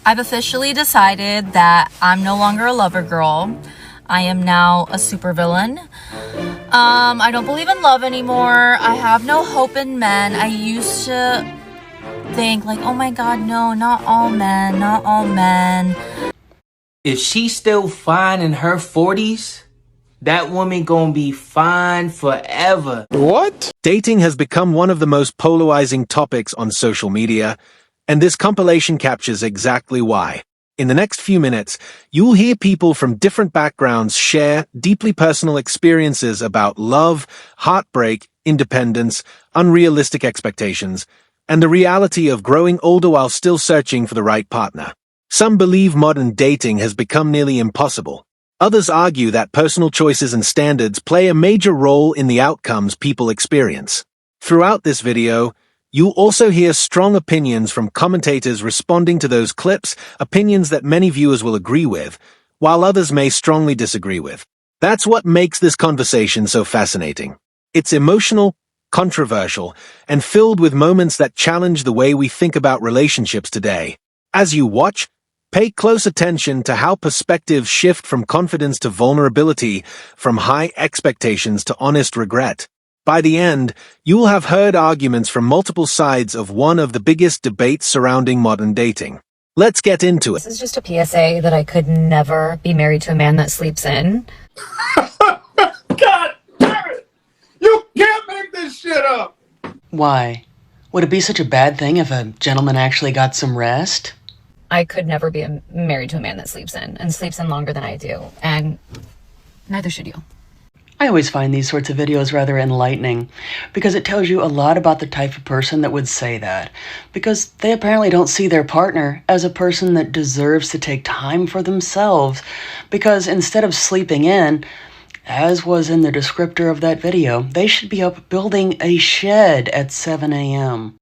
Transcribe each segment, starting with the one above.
I've officially decided that I'm no longer a lover girl. I am now a supervillain. I don't believe in love anymore. I have no hope in men. I used to think like, oh my God, no, not all men, not all men. If she's still fine in her 40s, that woman gonna be fine forever. What? Dating has become one of the most polarizing topics on social media, and this compilation captures exactly why. In the next few minutes, you'll hear people from different backgrounds share deeply personal experiences about love, heartbreak, independence, unrealistic expectations, and the reality of growing older while still searching for the right partner. Some believe modern dating has become nearly impossible. Others argue that personal choices and standards play a major role in the outcomes people experience. Throughout this video, you'll also hear strong opinions from commentators responding to those clips, opinions that many viewers will agree with, while others may strongly disagree with. That's what makes this conversation so fascinating. It's emotional, controversial, and filled with moments that challenge the way we think about relationships today. As you watch, pay close attention to how perspectives shift from confidence to vulnerability, from high expectations to honest regret. By the end, you will have heard arguments from multiple sides of one of the biggest debates surrounding modern dating. Let's get into it. This is just a PSA that I could never be married to a man that sleeps in. God damn it! You can't make this shit up! Why? Would it be such a bad thing if a gentleman actually got some rest? I could never be married to a man that sleeps in and sleeps in longer than I do. And neither should you. I always find these sorts of videos rather enlightening because it tells you a lot about the type of person that would say that, because they apparently don't see their partner as a person that deserves to take time for themselves, because instead of sleeping in, as was in the descriptor of that video, they should be up building a shed at 7 a.m.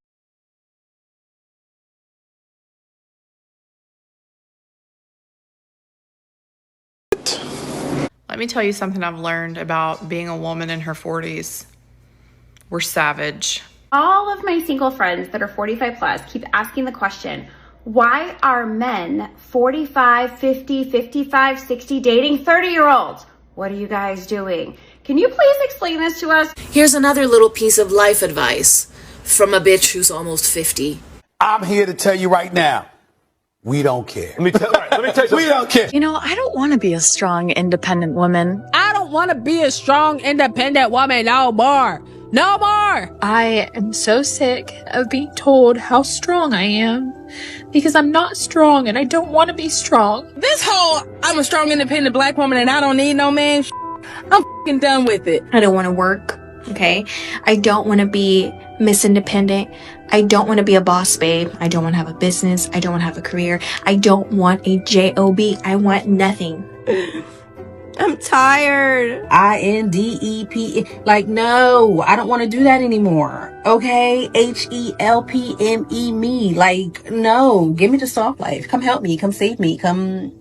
Let me tell you something I've learned about being a woman in her 40s. We're savage. All of my single friends that are 45 plus keep asking the question, why are men 45, 50, 55, 60 dating 30-year-olds? What are you guys doing? Can you please explain this to us? Here's another little piece of life advice from a bitch who's almost 50. I'm here to tell you right now, we don't care. Let me tell you We don't care. You know, I don't want to be a strong, independent woman. I don't want to be a strong, independent woman no more. No more! I am so sick of being told how strong I am because I'm not strong and I don't want to be strong. This whole I'm a strong, independent black woman and I don't need no man, I'm f***ing done with it. I don't want to work, okay? I don't want to be Miss Independent. I don't want to be a boss babe. I don't want to have a business. I don't want to have a career. I don't want a job. I want nothing. I'm tired. INDEP. Like, no, I don't want to do that anymore. Okay? HELPME me. Like, no, give me the soft life. Come help me. Come save me. Come,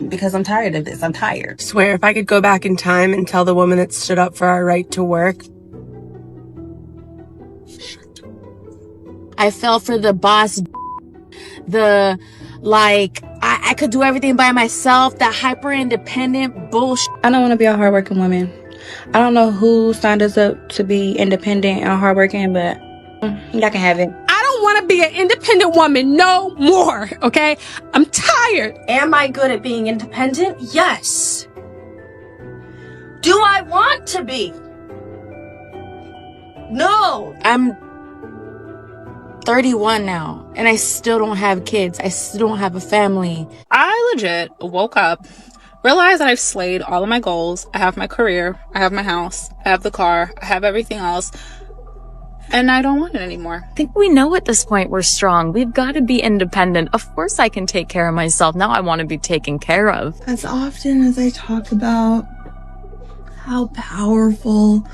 because I'm tired of this. I'm tired. Swear if I could go back in time and tell the woman that stood up for our right to work. I fell for the boss, I could do everything by myself, that hyper independent bullshit. I don't want to be a hardworking woman. I don't know who signed us up to be independent and hardworking, but y'all can have it. I don't want to be an independent woman no more, okay? I'm tired. Am I good at being independent? Yes. Do I want to be? No. I'm 31 now, and I still don't have kids. I still don't have a family. I legit woke up, realized that I've slayed all of my goals. I have my career, I have my house, I have the car, I have everything else, and I don't want it anymore. I think we know at this point we're strong. We've got to be independent. Of course I can take care of myself. Now I want to be taken care of. As often as I talk about how powerful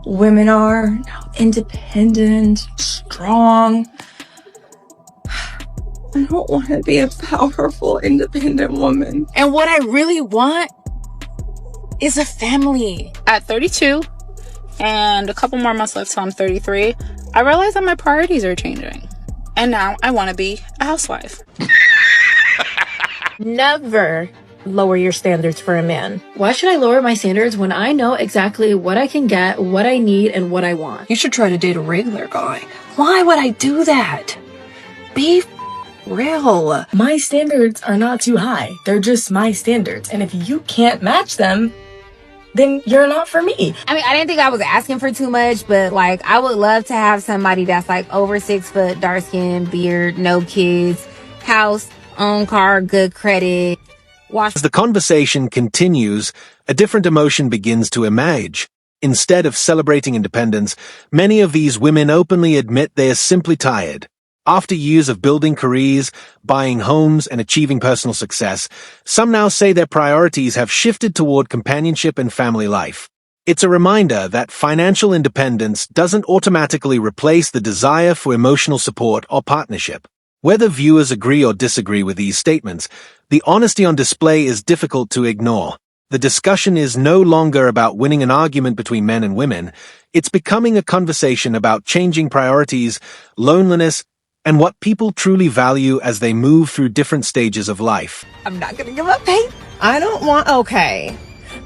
women are, how independent, strong, I don't want to be a powerful, independent woman. And what I really want is a family. At 32, and a couple more months left till I'm 33, I realized that my priorities are changing. And now I want to be a housewife. Never lower your standards for a man. Why should I lower my standards when I know exactly what I can get, what I need, and what I want? You should try to date a regular guy. Why would I do that? Be real. My standards are not too high. They're just my standards. And if you can't match them, then you're not for me. I mean, I didn't think I was asking for too much, but like, I would love to have somebody that's like over 6 foot, dark skin, beard, no kids, house, own car, good credit. As the conversation continues, a different emotion begins to emerge. Instead of celebrating independence, many of these women openly admit they are simply tired. After years of building careers, buying homes, and achieving personal success, some now say their priorities have shifted toward companionship and family life. It's a reminder that financial independence doesn't automatically replace the desire for emotional support or partnership. Whether viewers agree or disagree with these statements, the honesty on display is difficult to ignore. The discussion is no longer about winning an argument between men and women. It's becoming a conversation about changing priorities, loneliness, and what people truly value as they move through different stages of life. I'm not gonna give up faith. I don't want okay.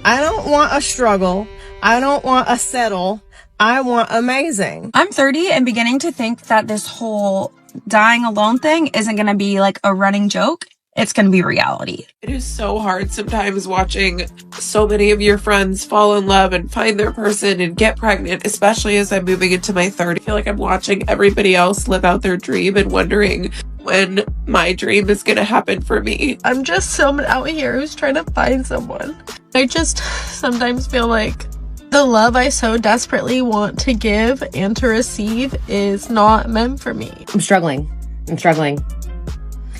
I don't want a struggle. I don't want a settle. I want amazing. I'm 30 and beginning to think that this whole dying alone thing isn't going to be like a running joke. It's going to be reality. It is so hard sometimes watching so many of your friends fall in love and find their person and get pregnant, especially as I'm moving into my 30s. I feel like I'm watching everybody else live out their dream and wondering when my dream is going to happen for me. I'm just someone out here who's trying to find someone. I just sometimes feel like the love I so desperately want to give and to receive is not meant for me. I'm struggling.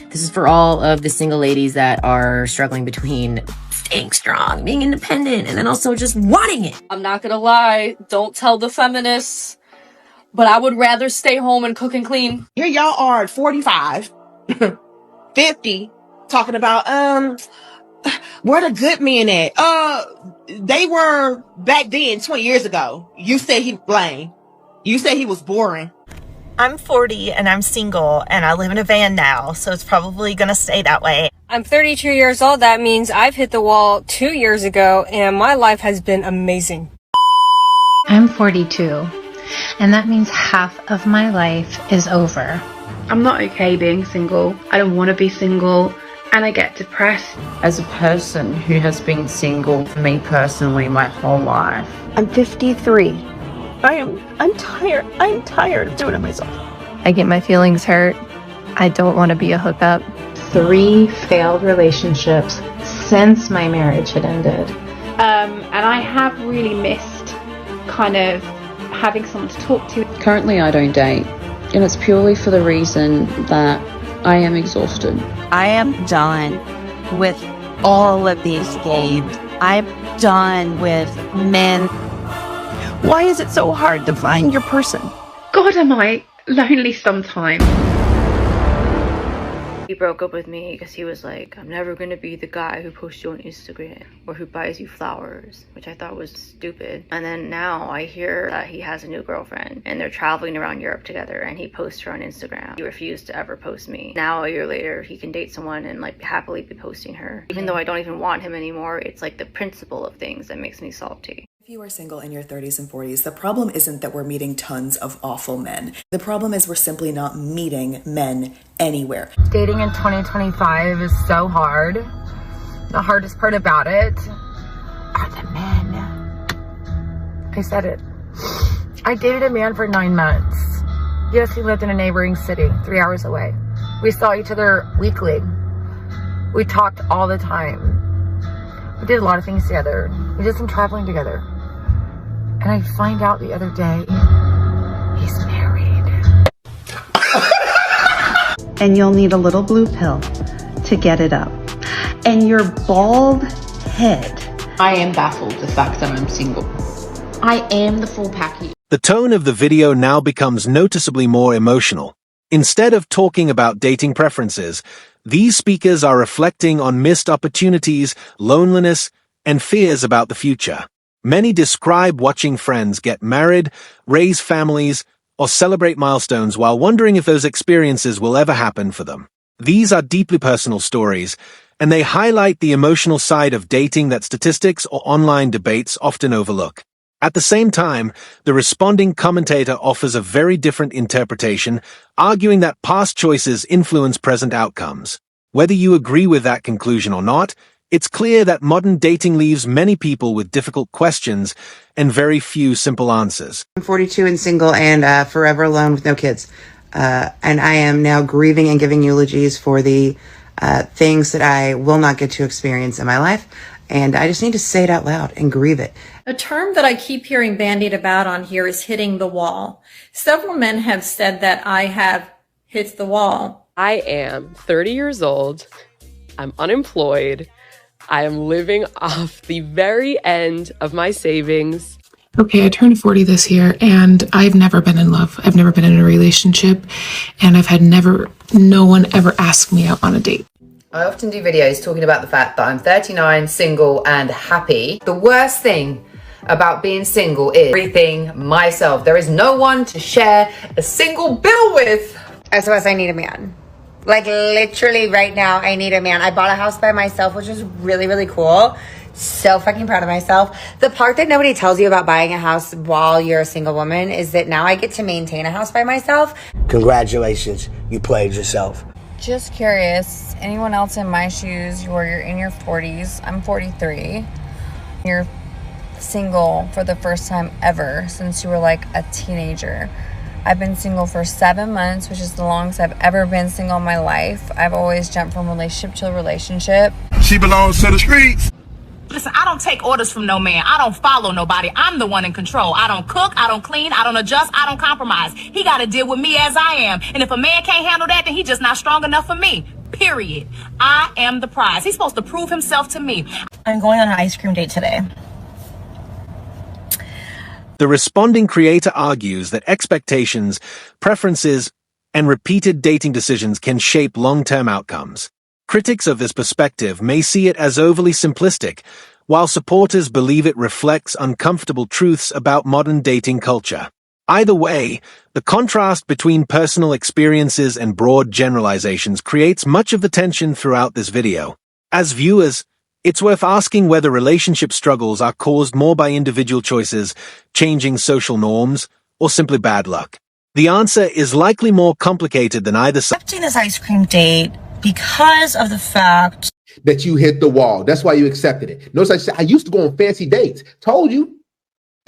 This is for all of the single ladies that are struggling between staying strong, being independent, and then also just wanting it. I'm not gonna lie, don't tell the feminists, but I would rather stay home and cook and clean. Here y'all are at 45, 50, talking about, where the good men at? They were back then, 20 years ago. You said he was lame. You said he was boring. I'm 40 and I'm single and I live in a van now, so it's probably gonna stay that way. I'm 32 years old. That means I've hit the wall 2 years ago and my life has been amazing. I'm 42, and that means half of my life is over. I'm not okay being single. I don't want to be single, and I get depressed. As a person who has been single, for me personally, my whole life. I'm 53. I'm tired. I'm tired of doing it myself. I get my feelings hurt. I don't want to be a hookup. 3 failed relationships since my marriage had ended. And I have really missed kind of having someone to talk to. Currently I don't date, and it's purely for the reason that I am exhausted. I am done with all of these games. I'm done with men. Why is it so hard to find your person? God, am I lonely sometimes. He broke up with me because he was like, I'm never gonna be the guy who posts you on Instagram or who buys you flowers, which I thought was stupid. And then now I hear that he has a new girlfriend and they're traveling around Europe together and he posts her on Instagram. He refused to ever post me. Now a year later, he can date someone and like happily be posting her. Even though I don't even want him anymore, it's like the principle of things that makes me salty. If you are single in your 30s and 40s, the problem isn't that we're meeting tons of awful men. The problem is we're simply not meeting men anywhere. Dating in 2025 is so hard. The hardest part about it are the men. I said it. I dated a man for 9 months. Yes, he lived in a neighboring city, 3 hours away. We saw each other weekly. We talked all the time. We did a lot of things together. We did some traveling together. And I find out the other day, he's married. And you'll need a little blue pill to get it up. And your bald head. I am baffled the fact that I'm single. I am the full package. The tone of the video now becomes noticeably more emotional. Instead of talking about dating preferences, these speakers are reflecting on missed opportunities, loneliness, and fears about the future. Many describe watching friends get married, raise families, or celebrate milestones while wondering if those experiences will ever happen for them. These are deeply personal stories, and they highlight the emotional side of dating that statistics or online debates often overlook. At the same time, the responding commentator offers a very different interpretation, arguing that past choices influence present outcomes. Whether you agree with that conclusion or not, it's clear that modern dating leaves many people with difficult questions and very few simple answers. I'm 42 and single and forever alone with no kids. And I am now grieving and giving eulogies for the things that I will not get to experience in my life. And I just need to say it out loud and grieve it. A term that I keep hearing bandied about on here is hitting the wall. Several men have said that I have hit the wall. I am 30 years old. I'm unemployed. I am living off the very end of my savings. Okay, I turned 40 this year and I've never been in love. I've never been in a relationship and I've had no one ever ask me out on a date. I often do videos talking about the fact that I'm 39, single and happy. The worst thing about being single is everything myself. There is no one to share a single bill with. SOS, I need a man. Like literally right now, I need a man. I bought a house by myself, which was really, really cool. So fucking proud of myself. The part that nobody tells you about buying a house while you're a single woman is that now I get to maintain a house by myself. Congratulations, you played yourself. Just curious, anyone else in my shoes where you're in your 40s, I'm 43, you're single for the first time ever since you were like a teenager. I've been single for 7 months, which is the longest I've ever been single in my life. I've always jumped from relationship to relationship. She belongs to the streets. Listen, I don't take orders from no man. I don't follow nobody. I'm the one in control. I don't cook, I don't clean, I don't adjust, I don't compromise. He got to deal with me as I am. And if a man can't handle that, then he's just not strong enough for me. Period. I am the prize. He's supposed to prove himself to me. I'm going on an ice cream date today. The responding creator argues that expectations, preferences, and repeated dating decisions can shape long-term outcomes. Critics of this perspective may see it as overly simplistic, while supporters believe it reflects uncomfortable truths about modern dating culture. Either way, the contrast between personal experiences and broad generalizations creates much of the tension throughout this video. As viewers, it's worth asking whether relationship struggles are caused more by individual choices, changing social norms, or simply bad luck. The answer is likely more complicated than either side. Accepting this ice cream date because of the fact that you hit the wall. That's why you accepted it. Notice I used to go on fancy dates. Told you.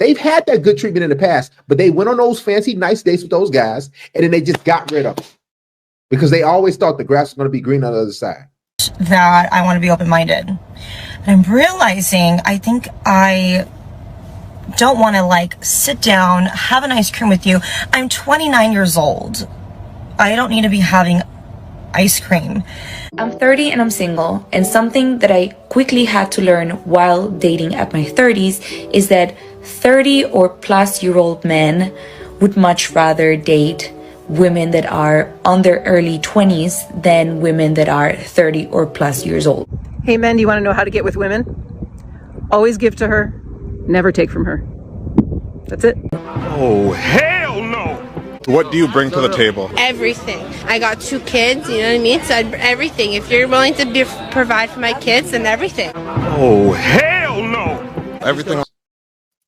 They've had that good treatment in the past, but they went on those fancy, nice dates with those guys, and then they just got rid of them because they always thought the grass was going to be green on the other side. that I want to be open-minded. And I'm realizing I think I don't want to like sit down, have an ice cream with you. I'm 29 years old. I don't need to be having ice cream. I'm 30 and I'm single, and something that I quickly had to learn while dating at my 30s is that 30 or plus year old men would much rather date women that are on their early 20s than women that are 30 or plus years old. Hey men, do you want to know how to get with women? Always give to her, never take from her. That's it. Oh, hell no! What do you bring to the table? Everything. I got 2 kids, you know what I mean? So everything. If you're willing to provide for my kids, then everything. Oh, hell no! Everything.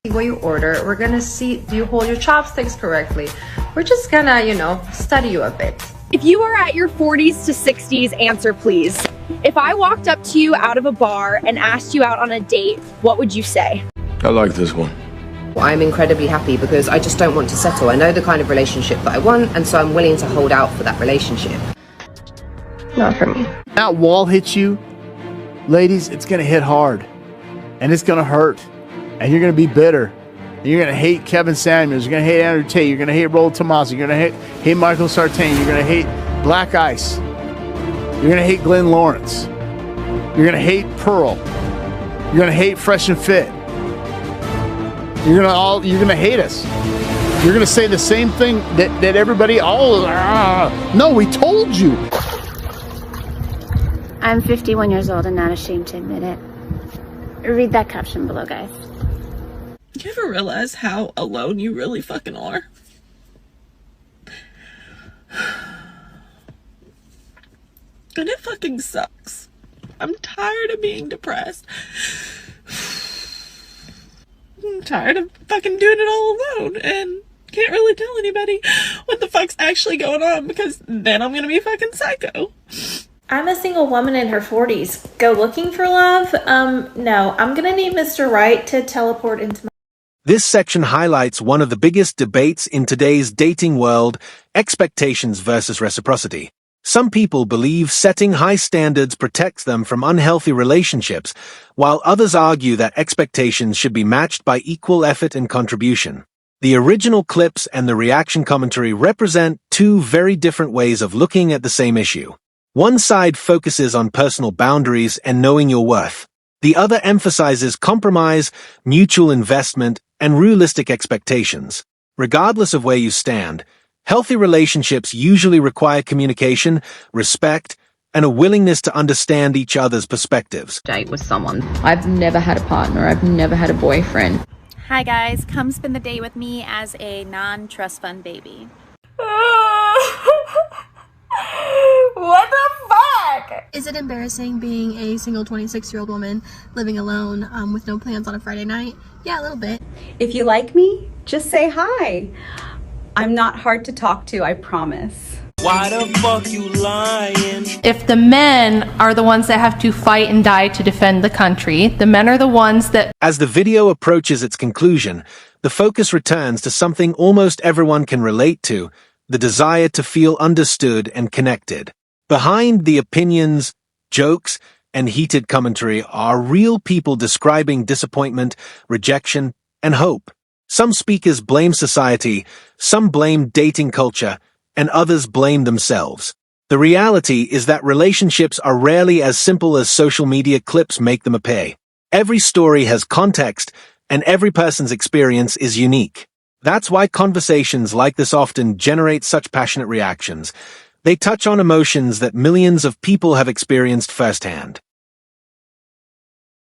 What you order, we're gonna see, do you hold your chopsticks correctly? We're just gonna, you know, study you a bit. If you are at your 40s to 60s, answer please. If I walked up to you out of a bar and asked you out on a date, what would you say? I like this one. I'm incredibly happy because I just don't want to settle. I know the kind of relationship that I want, and so I'm willing to hold out for that relationship. Not for me. That wall hits you, ladies, it's gonna hit hard. And it's gonna hurt. And you're gonna be bitter. And you're gonna hate Kevin Samuels, you're gonna hate Andrew Tate, you're gonna hate Roland Tomaso, you're gonna hate Michael Sartain, you're gonna hate Black Ice, you're gonna hate Glenn Lawrence, you're gonna hate Pearl, you're gonna hate Fresh and Fit. You're gonna hate us. You're gonna say the same thing that everybody no, we told you. I'm 51 years old and not ashamed to admit it. Read that caption below, guys. Do you ever realize how alone you really fucking are? And it fucking sucks. I'm tired of being depressed. I'm tired of fucking doing it all alone and can't really tell anybody what the fuck's actually going on because then I'm gonna be fucking psycho. I'm a single woman in her 40s. Go looking for love? No, I'm gonna need Mr. Right to teleport into my... This section highlights one of the biggest debates in today's dating world: expectations versus reciprocity. Some people believe setting high standards protects them from unhealthy relationships, while others argue that expectations should be matched by equal effort and contribution. The original clips and the reaction commentary represent two very different ways of looking at the same issue. One side focuses on personal boundaries and knowing your worth. The other emphasizes compromise, mutual investment, and realistic expectations. Regardless of where you stand, healthy relationships usually require communication, respect, and a willingness to understand each other's perspectives. Date with someone. I've never had a partner. I've never had a boyfriend. Hi guys, come spend the day with me as a non-trust fund baby. What the fuck? Is it embarrassing being a single 26-year-old woman living alone with no plans on a Friday night? Yeah, a little bit. If you like me, just say hi. I'm not hard to talk to, I promise. Why the fuck you lying? If the men are the ones that have to fight and die to defend the country, the men are the ones that... As the video approaches its conclusion, the focus returns to something almost everyone can relate to: the desire to feel understood and connected. Behind the opinions, jokes, and heated commentary are real people describing disappointment, rejection, and hope. Some speakers blame society, some blame dating culture, and others blame themselves. The reality is that relationships are rarely as simple as social media clips make them appear. Every story has context, and every person's experience is unique. That's why conversations like this often generate such passionate reactions. They touch on emotions that millions of people have experienced firsthand.